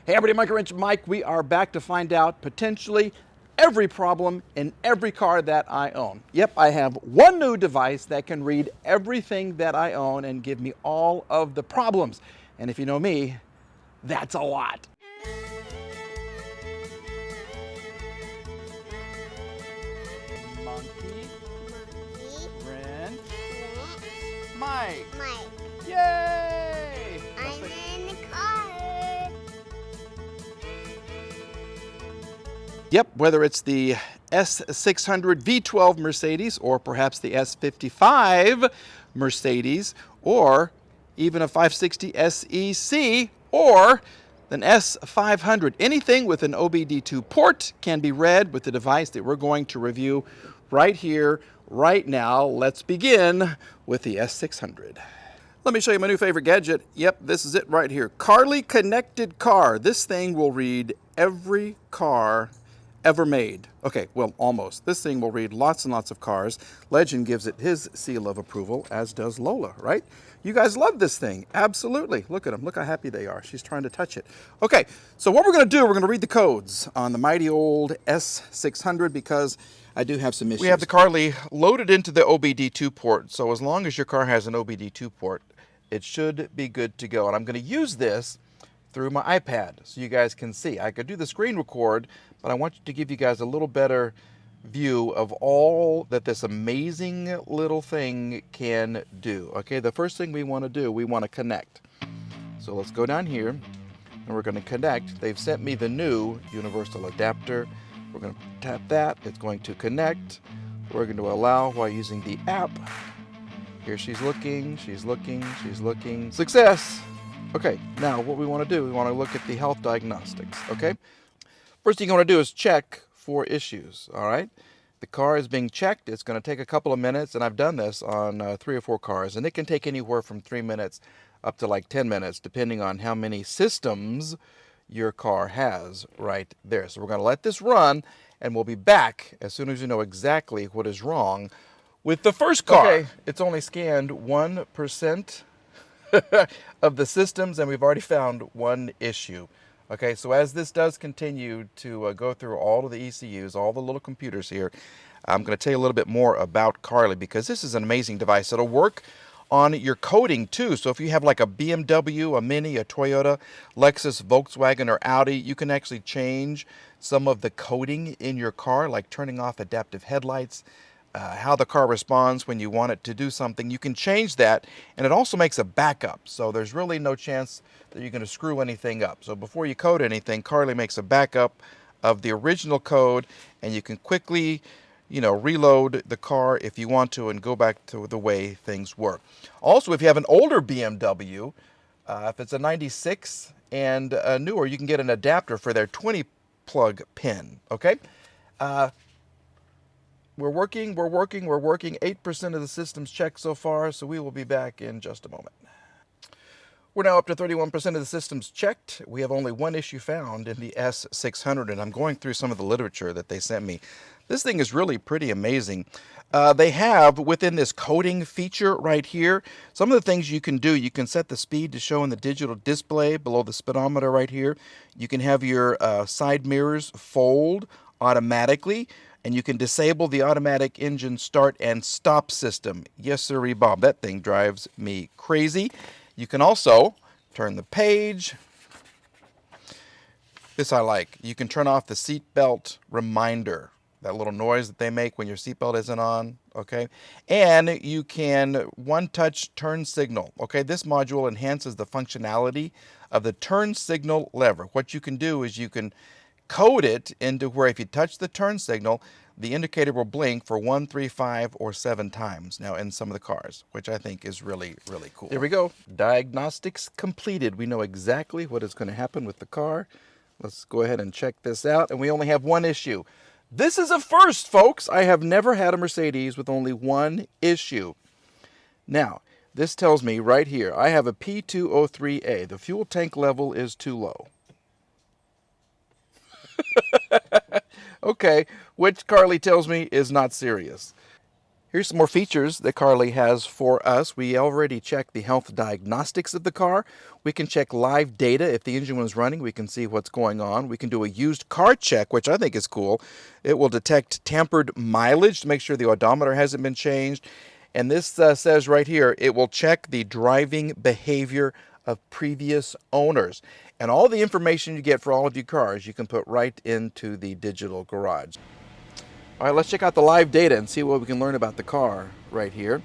Hey everybody, Mike. We are back to find out potentially every problem in every car that I own. Yep, I have one new device that can read everything that I own and give me all of the problems. And if you know me, that's a lot. Monkey, wrench, Mike. Yay! I'm in the car. Yep, whether it's the S600 V12 Mercedes or perhaps the S55 Mercedes or even a 560 SEC or an S500. Anything with an OBD2 port can be read with the device that we're going to review right here, right now. Let's begin with the S600. Let me show you my new favorite gadget. Yep, this is it right here. Carly Connected Car. This thing will read every car ever made. Okay, well, almost. This thing will read lots and lots of cars. Legend gives it his seal of approval, as does Lola, right? You guys love this thing. Absolutely. Look at them. Look how happy they are. She's trying to touch it. Okay, so what we're going to do, we're going to read the codes on the mighty old S600 because I do have some issues. We have the Carly loaded into the OBD2 port, so as long as your car has an OBD2 port, it should be good to go. And I'm going to use this through my iPad so you guys can see. I could do the screen record, but I want to give you guys a little better view of all that this amazing little thing can do. Okay, the first thing we want to do, we want to connect. So let's go down here and we're going to connect. They've sent me the new universal adapter. We're going to tap that. It's going to connect. We're going to allow while using the app. Here she's looking, she's looking, she's looking. Success! Okay, now what we want to do, we want to look at the health diagnostics, okay? First thing you want to do is check for issues, all right? The car is being checked. It's going to take a couple of minutes, and I've done this on 3 or 4 cars, and it can take anywhere from 3 minutes up to like 10 minutes, depending on how many systems your car has right there. So we're going to let this run, and we'll be back as soon as you know exactly what is wrong with the first car. Okay, it's only scanned 1% of the systems, and we've already found one issue. Okay, so as this does continue to go through all of the ECUs, all the little computers here, I'm going to tell you a little bit more about Carly because this is an amazing device. It'll work on your coding too. So if you have like a BMW, a Mini, a Toyota, Lexus, Volkswagen, or Audi, you can actually change some of the coding in your car, like turning off adaptive headlights, how the car responds when you want it to do something. You can change that, and it also makes a backup. So there's really no chance that you're going to screw anything up. So before you code anything, Carly makes a backup of the original code, and you can quickly, reload the car if you want to and go back to the way things were. Also, if you have an older BMW, if it's a 96 and newer, you can get an adapter for their 20 plug pin, okay? We're working. 8% of the systems checked so far, so we will be back in just a moment. We're now up to 31% of the systems checked. We have only one issue found in the S600, and I'm going through some of the literature that they sent me. This thing is really pretty amazing. They have, within this coding feature right here, some of the things you can do. You can set the speed to show in the digital display below the speedometer right here. You can have your side mirrors fold automatically, and you can disable the automatic engine start and stop system. Yes, sirree, Bob. That thing drives me crazy. You can also turn the page. This I like. You can turn off the seatbelt reminder, that little noise that they make when your seatbelt isn't on, okay? And you can one-touch turn signal, okay? This module enhances the functionality of the turn signal lever. What you can do is you can code it into where if you touch the turn signal, the indicator will blink for 1, 3, 5, or 7 times now in some of the cars, which I think is really, really cool. There we go. Diagnostics completed. We know exactly what is going to happen with the car. Let's go ahead and check this out. And we only have one issue. This is a first, folks. I have never had a Mercedes with only one issue. Now, this tells me right here, I have a P203A. The fuel tank level is too low. Okay, which Carly tells me is not serious. Here's some more features that Carly has for us. We already checked the health diagnostics of the car. We can check live data. If the engine was running, we can see what's going on. We can do a used car check, which I think is cool. It will detect tampered mileage to make sure the odometer hasn't been changed. And this says right here, it will check the driving behavior of previous owners. And all the information you get for all of your cars, you can put right into the digital garage. All right, let's check out the live data and see what we can learn about the car right here.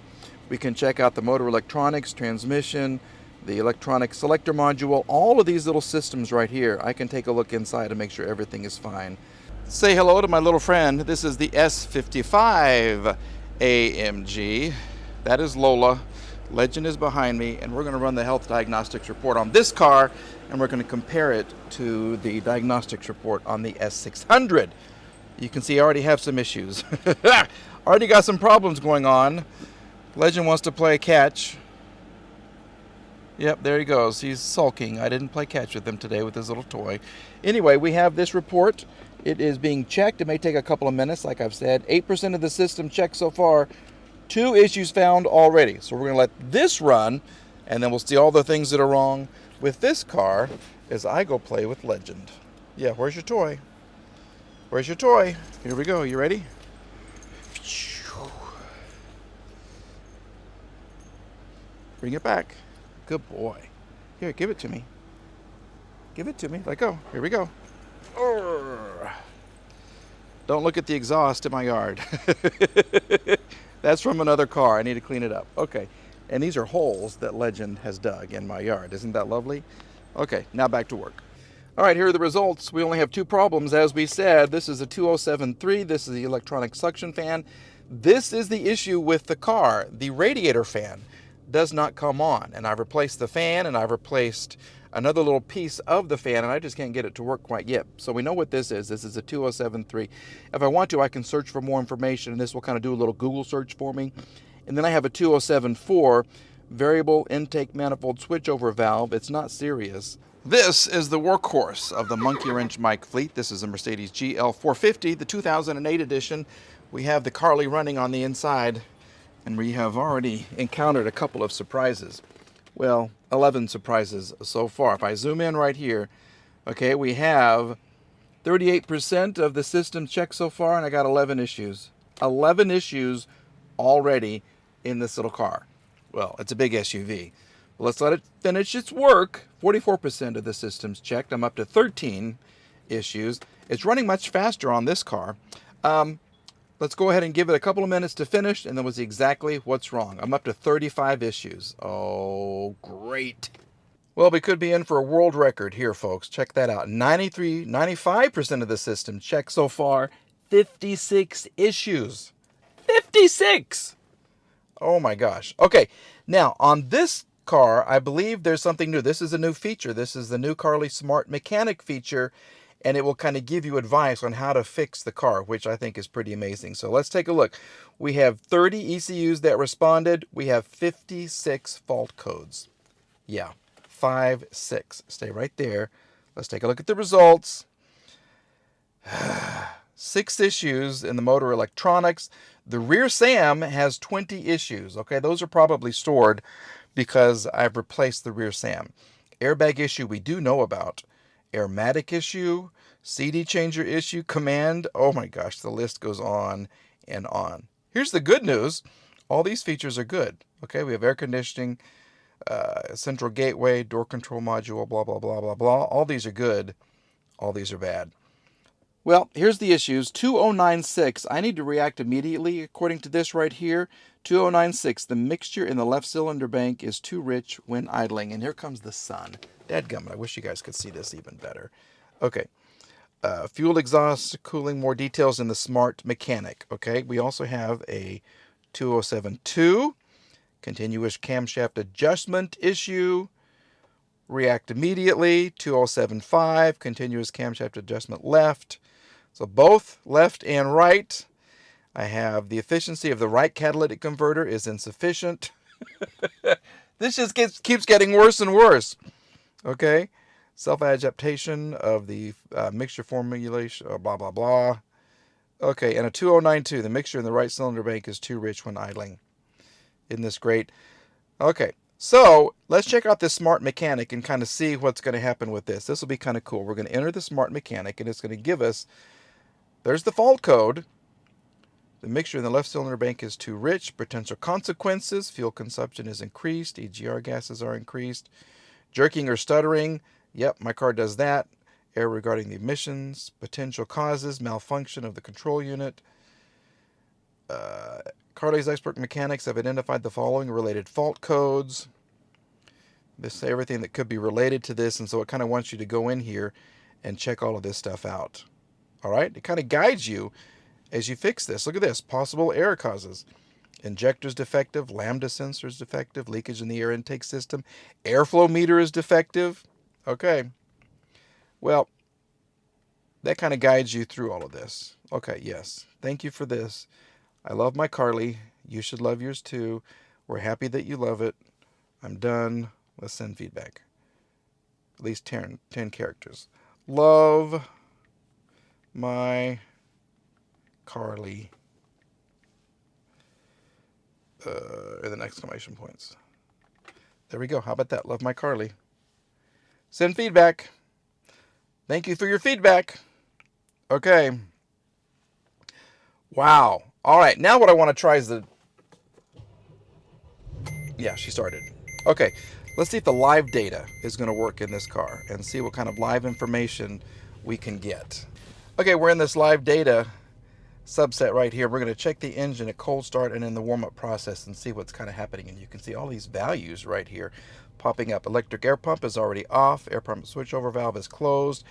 We can check out the motor electronics, transmission, the electronic selector module, all of these little systems right here. I can take a look inside and make sure everything is fine. Say hello to my little friend. This is the S55 AMG. That is Lola. Legend is behind me, and we're going to run the health diagnostics report on this car, and we're going to compare it to the diagnostics report on the S600. You can see I already have some issues. Already got some problems going on. Legend wants to play catch. Yep, there he goes. He's sulking. I didn't play catch with him today with his little toy. Anyway, we have this report. It is being checked. It may take a couple of minutes, like I've said. 8% of the system checked so far. 2 issues found already. So we're going to let this run, and then we'll see all the things that are wrong with this car as I go play with Legend. Yeah, where's your toy? Where's your toy? Here we go. You ready? Bring it back. Good boy. Here, give it to me. Give it to me. Let go. Here we go. Don't look at the exhaust in my yard. That's from another car. I need to clean it up. Okay. And these are holes that Legend has dug in my yard. Isn't that lovely? Okay, now back to work. All right, here are the results. We only have 2 problems. As we said, this is a 2073. This is the electronic suction fan. This is the issue with the car. The radiator fan does not come on. And I've replaced the fan, and I've replaced another little piece of the fan, and I just can't get it to work quite yet. So we know what this is. This is a 2073. If I want to, I can search for more information, and this will kind of do a little Google search for me. And then I have a 2074 variable intake manifold switchover valve. It's not serious. This is the workhorse of the monkey wrench mic fleet. This is a Mercedes GL450, the 2008 edition. We have the Carly running on the inside, and we have already encountered a couple of surprises. Well, 11 surprises so far. If I zoom in right here, okay, we have 38% of the system checked so far, and I got 11 issues. 11 issues already in this little car. Well, it's a big SUV. Let's let it finish its work. 44% of the system's checked. I'm up to 13 issues. It's running much faster on this car. Let's go ahead and give it a couple of minutes to finish, and then we'll see exactly what's wrong. I'm up to 35 issues. Oh, great. Well, we could be in for a world record here, folks. Check that out. 95% of the system checked so far. 56 issues. 56! Oh my gosh. Okay, now on this car, I believe there's something new. This is a new feature. This is the new Carly Smart Mechanic feature, and it will kind of give you advice on how to fix the car, which I think is pretty amazing. So let's take a look. We have 30 ECUs that responded. We have 56 fault codes. Yeah, 5-6. Stay right there. Let's take a look at the results. 6 issues in the motor electronics. The rear SAM has 20 issues. Okay, those are probably stored because I've replaced the rear SAM. Airbag issue we do know about. Airmatic issue, CD changer issue, command. Oh my gosh, the list goes on and on. Here's the good news. All these features are good. Okay, we have air conditioning, central gateway, door control module, blah, blah, blah, blah, blah. All these are good. All these are bad. Well, here's the issues. 2096, I need to react immediately according to this right here. 2096, the mixture in the left cylinder bank is too rich when idling. And here comes the sun. Dadgummit, I wish you guys could see this even better. Okay, fuel exhaust cooling, more details in the Smart Mechanic. Okay, we also have a 2072, continuous camshaft adjustment issue. React immediately. 2075, continuous camshaft adjustment left. So both left and right. I have the efficiency of the right catalytic converter is insufficient. This just keeps getting worse and worse. Okay. Self-adaptation of the mixture formulation, blah, blah, blah. Okay, and a 2092. The mixture in the right cylinder bank is too rich when idling. Isn't this great? Okay, so let's check out this smart mechanic and kind of see what's going to happen with this. This will be kind of cool. We're going to enter the smart mechanic, and it's going to give us, there's the fault code. The mixture in the left cylinder bank is too rich. Potential consequences. Fuel consumption is increased. EGR gases are increased. Jerking or stuttering. Yep, my car does that. Error regarding the emissions. Potential causes. Malfunction of the control unit. Carly's expert mechanics have identified the following related fault codes. This is everything that could be related to this, and so it kind of wants you to go in here and check all of this stuff out. All right? It kind of guides you as you fix this. Look at this. Possible error causes. Injector's defective, lambda sensor is defective, leakage in the air intake system, airflow meter is defective. Okay. Well, that kind of guides you through all of this. Okay, yes. Thank you for this. I love my Carly. You should love yours too. We're happy that you love it. I'm done. Let's send feedback. At least 10 characters. Love my Carly. And then exclamation points. There we go. How about that? Love my Carly. Send feedback. Thank you for your feedback. Okay. Wow. All right. Now what I want to try is the... Yeah, she started. Okay. Let's see if the live data is going to work in this car and see what kind of live information we can get. Okay, we're in this live data subset right here. We're going to check the engine at cold start and in the warm-up process and see what's kind of happening. And you can see all these values right here popping up. Electric air pump is already off. Air pump switchover valve is closed.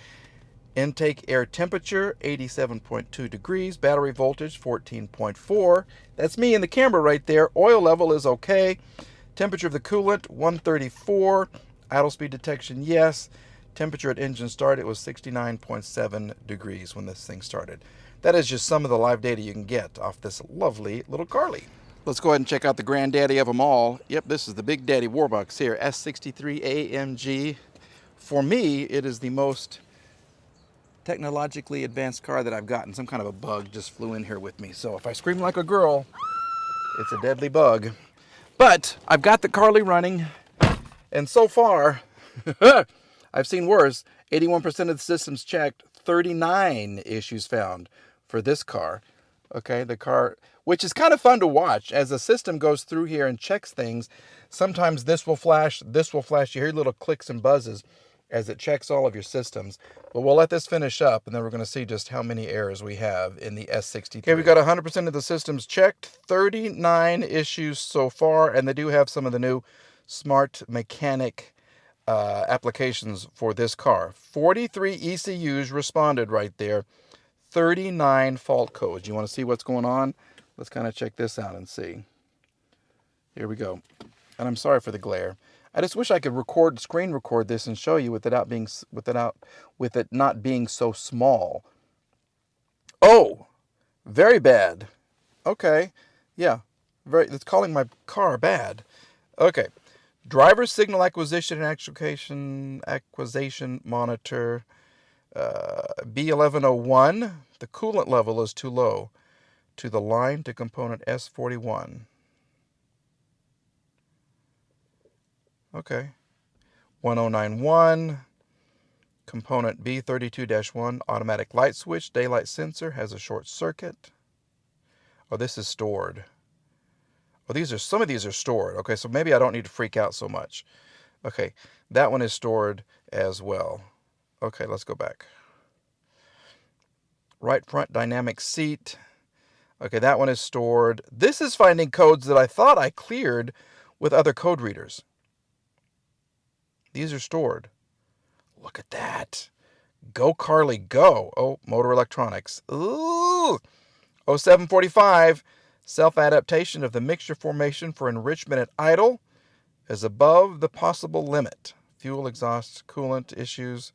Intake air temperature 87.2 degrees. Battery voltage 14.4. That's me in the camera right there. Oil level is okay. Temperature of the coolant 134. Idle speed detection, yes. Temperature at engine start, it was 69.7 degrees when this thing started. That is just some of the live data you can get off this lovely little Carly. Let's go ahead and check out the granddaddy of them all. Yep, this is the Big Daddy Warbucks here, S63 AMG. For me, it is the most technologically advanced car that I've gotten. Some kind of a bug just flew in here with me. So if I scream like a girl, it's a deadly bug. But I've got the Carly running, and so far, I've seen worse. 81% of the systems checked, 39 issues found for this car. Okay, the car, which is kind of fun to watch as the system goes through here and checks things. Sometimes this will flash, this will flash. You hear little clicks and buzzes as it checks all of your systems. But we'll let this finish up, and then we're going to see just how many errors we have in the S63. Okay, we've got 100% of the systems checked, 39 issues so far, and they do have some of the new smart mechanic applications for this car. 43 ECUs responded right there. 39 fault codes. You want to see what's going on? Let's kind of check this out and see. Here we go. And I'm sorry for the glare. I just wish I could screen record this and show you with it not being so small. Oh, very bad. Okay, yeah, it's calling my car bad. Okay, driver signal acquisition and acquisition monitor. B1101. The coolant level is too low. To the line to component S41. Okay. 1091. Component B32-1. Automatic light switch. Daylight sensor has a short circuit. Oh, this is stored. Oh, some of these are stored. Okay, so maybe I don't need to freak out so much. Okay, that one is stored as well. Okay, let's go back. Right front dynamic seat. Okay, that one is stored. This is finding codes that I thought I cleared with other code readers. These are stored. Look at that. Go, Carly, go. Oh, motor electronics. Ooh. 0745. Self-adaptation of the mixture formation for enrichment at idle is above the possible limit. Fuel, exhaust, coolant issues.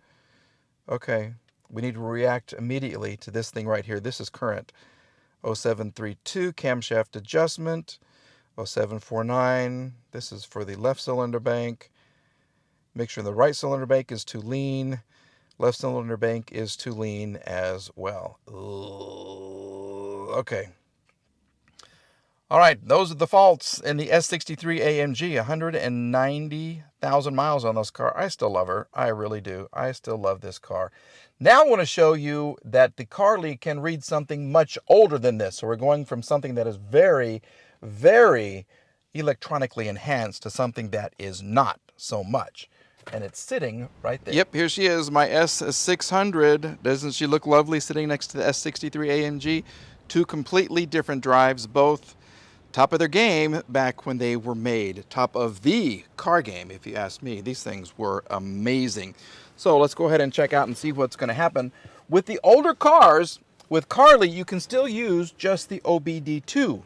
Okay, we need to react immediately to this thing right here. This is current. 0732, camshaft adjustment. 0749, this is for the left cylinder bank. Make sure the right cylinder bank is too lean. Left cylinder bank is too lean as well. Ooh. Okay. All right, those are the faults in the S63 AMG. 190,000 miles on this car. I still love her. I really do. I still love this car. Now I want to show you that the Carly can read something much older than this. So we're going from something that is very, very electronically enhanced to something that is not so much. And it's sitting right there. Yep, here she is, my S600. Doesn't she look lovely sitting next to the S63 AMG? Two completely different drives, both top of their game back when they were made. Top of the car game, if you ask me. These things were amazing. So let's go ahead and check out and see what's going to happen. With the older cars, with Carly, you can still use just the OBD2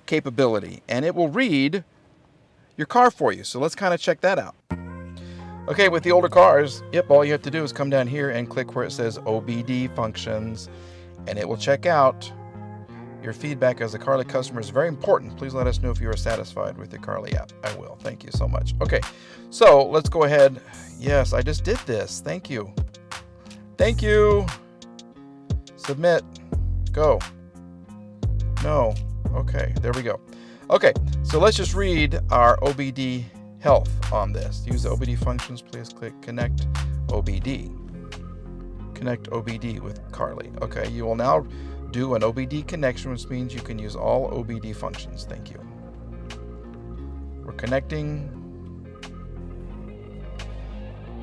capability, and it will read your car for you. So let's kind of check that out. Okay, with the older cars, yep, all you have to do is come down here and click where it says OBD functions, and it will check out your feedback as a Carly customer. Is very important. Please let us know if you are satisfied with your Carly app. I will. Thank you so much. Okay, so let's go ahead. Yes, I just did this. Thank you. Thank you. Submit. Go. No. Okay, there we go. Okay, so let's just read our OBD health on this. Use the OBD functions. Please click connect OBD. Connect OBD with Carly. Okay, you will now do an OBD connection, which means you can use all OBD functions. Thank you. We're connecting,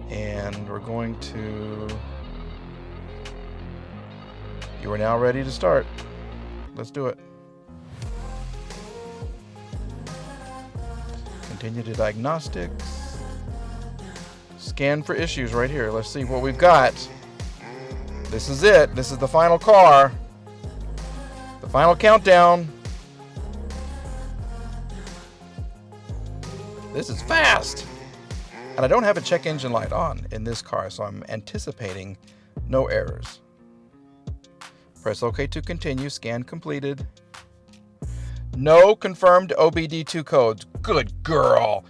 and we're going to, you are now ready to start. Let's do it. Continue to diagnostics. Scan for issues right here. Let's see what we've got. This is it. This is the final car. The final countdown. This is fast. And I don't have a check engine light on in this car, so I'm anticipating no errors. Press OK to continue. Scan completed. No confirmed OBD2 codes. Good girl.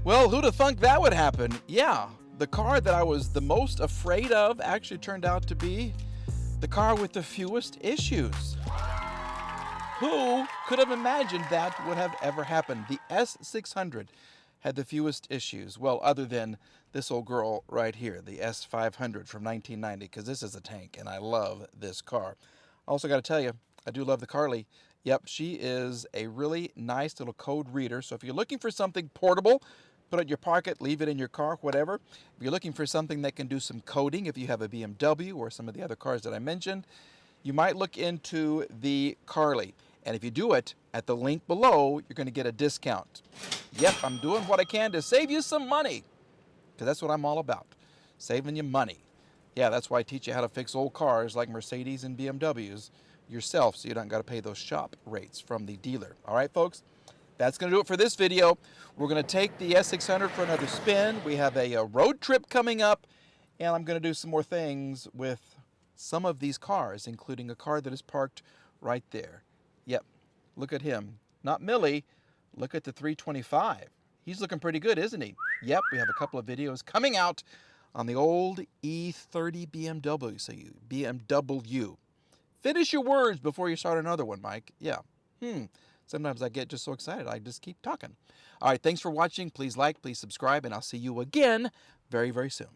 Well, who'd have thunk that would happen? Yeah, the car that I was the most afraid of actually turned out to be the car with the fewest issues. Who could have imagined that would have ever happened? The S600 had the fewest issues. Well, other than this old girl right here, the S500 from 1990, because this is a tank, and I love this car. I also got to tell you, I do love the Carly. Yep, she is a really nice little code reader. So if you're looking for something portable, put it in your pocket, leave it in your car, whatever. If you're looking for something that can do some coding, if you have a BMW or some of the other cars that I mentioned, you might look into the Carly. And if you do it at the link below, you're going to get a discount. Yep, I'm doing what I can to save you some money, because that's what I'm all about, saving you money. Yeah, that's why I teach you how to fix old cars like Mercedes and BMWs yourself, so you don't got to pay those shop rates from the dealer. All right, folks, that's going to do it for this video. We're going to take the S600 for another spin. We have a road trip coming up, and I'm going to do some more things with some of these cars, including a car that is parked right there. Yep, look at him. Not Millie, look at the 325. He's looking pretty good, isn't he? Yep, we have a couple of videos coming out on the old E30 BMW. So you, BMW. Finish your words before you start another one, Mike. Yeah. Sometimes I get just so excited, I just keep talking. All right, thanks for watching. Please like, please subscribe, and I'll see you again very, very soon.